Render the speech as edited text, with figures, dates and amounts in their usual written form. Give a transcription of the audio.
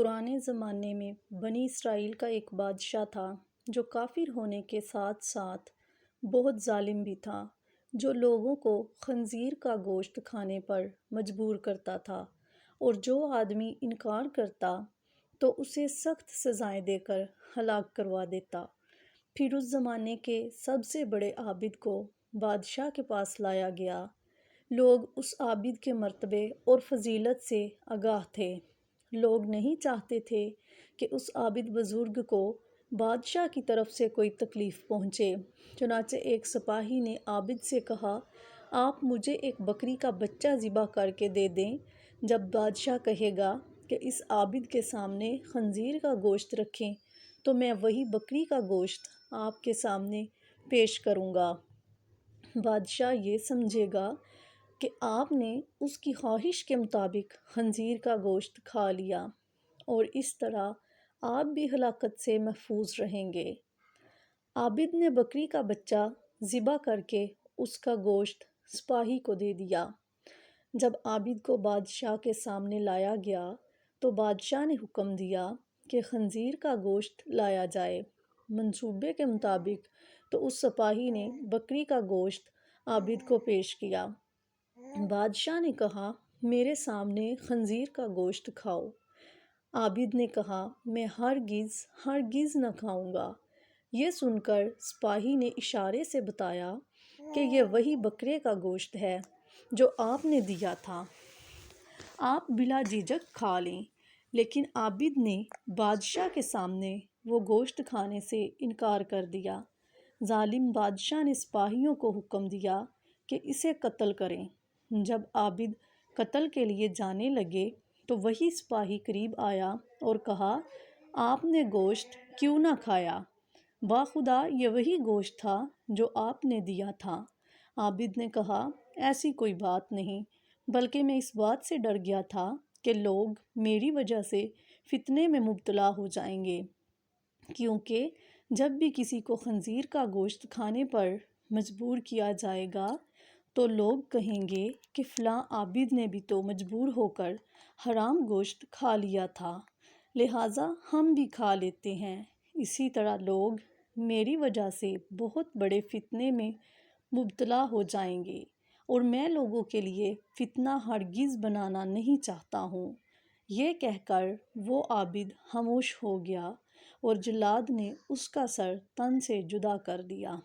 پرانے زمانے میں بنی اسرائیل کا ایک بادشاہ تھا جو کافر ہونے کے ساتھ ساتھ بہت ظالم بھی تھا، جو لوگوں کو خنزیر کا گوشت کھانے پر مجبور کرتا تھا، اور جو آدمی انکار کرتا تو اسے سخت سزائیں دے کر ہلاک کروا دیتا۔ پھر اس زمانے کے سب سے بڑے عابد کو بادشاہ کے پاس لایا گیا۔ لوگ اس عابد کے مرتبے اور فضیلت سے آگاہ تھے۔ لوگ نہیں چاہتے تھے کہ اس عابد بزرگ کو بادشاہ کی طرف سے کوئی تکلیف پہنچے۔ چنانچہ ایک سپاہی نے عابد سے کہا، آپ مجھے ایک بکری کا بچہ ذبح کر کے دے دیں۔ جب بادشاہ کہے گا کہ اس عابد کے سامنے خنزیر کا گوشت رکھیں تو میں وہی بکری کا گوشت آپ کے سامنے پیش کروں گا۔ بادشاہ یہ سمجھے گا کہ آپ نے اس کی خواہش کے مطابق خنزیر کا گوشت کھا لیا، اور اس طرح آپ بھی ہلاکت سے محفوظ رہیں گے۔ عابد نے بکری کا بچہ ذبح کر کے اس کا گوشت سپاہی کو دے دیا۔ جب عابد کو بادشاہ کے سامنے لایا گیا تو بادشاہ نے حکم دیا کہ خنزیر کا گوشت لایا جائے۔ منصوبے کے مطابق تو اس سپاہی نے بکری کا گوشت عابد کو پیش کیا۔ بادشاہ نے کہا، میرے سامنے خنزیر کا گوشت کھاؤ۔ عابد نے کہا، میں ہرگز نہ کھاؤں گا۔ یہ سن کر سپاہی نے اشارے سے بتایا کہ یہ وہی بکرے کا گوشت ہے جو آپ نے دیا تھا، آپ بلا جھجک کھا لیں۔ لیکن عابد نے بادشاہ کے سامنے وہ گوشت کھانے سے انکار کر دیا۔ ظالم بادشاہ نے سپاہیوں کو حکم دیا کہ اسے قتل کریں۔ جب عابد قتل کے لیے جانے لگے تو وہی سپاہی قریب آیا اور کہا، آپ نے گوشت کیوں نہ کھایا؟ باخدا یہ وہی گوشت تھا جو آپ نے دیا تھا۔ عابد نے کہا، ایسی کوئی بات نہیں، بلکہ میں اس بات سے ڈر گیا تھا کہ لوگ میری وجہ سے فتنے میں مبتلا ہو جائیں گے، کیونکہ جب بھی کسی کو خنزیر کا گوشت کھانے پر مجبور کیا جائے گا تو لوگ کہیں گے کہ فلاں عابد نے بھی تو مجبور ہو کر حرام گوشت کھا لیا تھا، لہٰذا ہم بھی کھا لیتے ہیں۔ اسی طرح لوگ میری وجہ سے بہت بڑے فتنے میں مبتلا ہو جائیں گے، اور میں لوگوں کے لیے فتنہ ہرگز بنانا نہیں چاہتا ہوں۔ یہ کہہ کر وہ عابد خاموش ہو گیا اور جلاد نے اس کا سر تن سے جدا کر دیا۔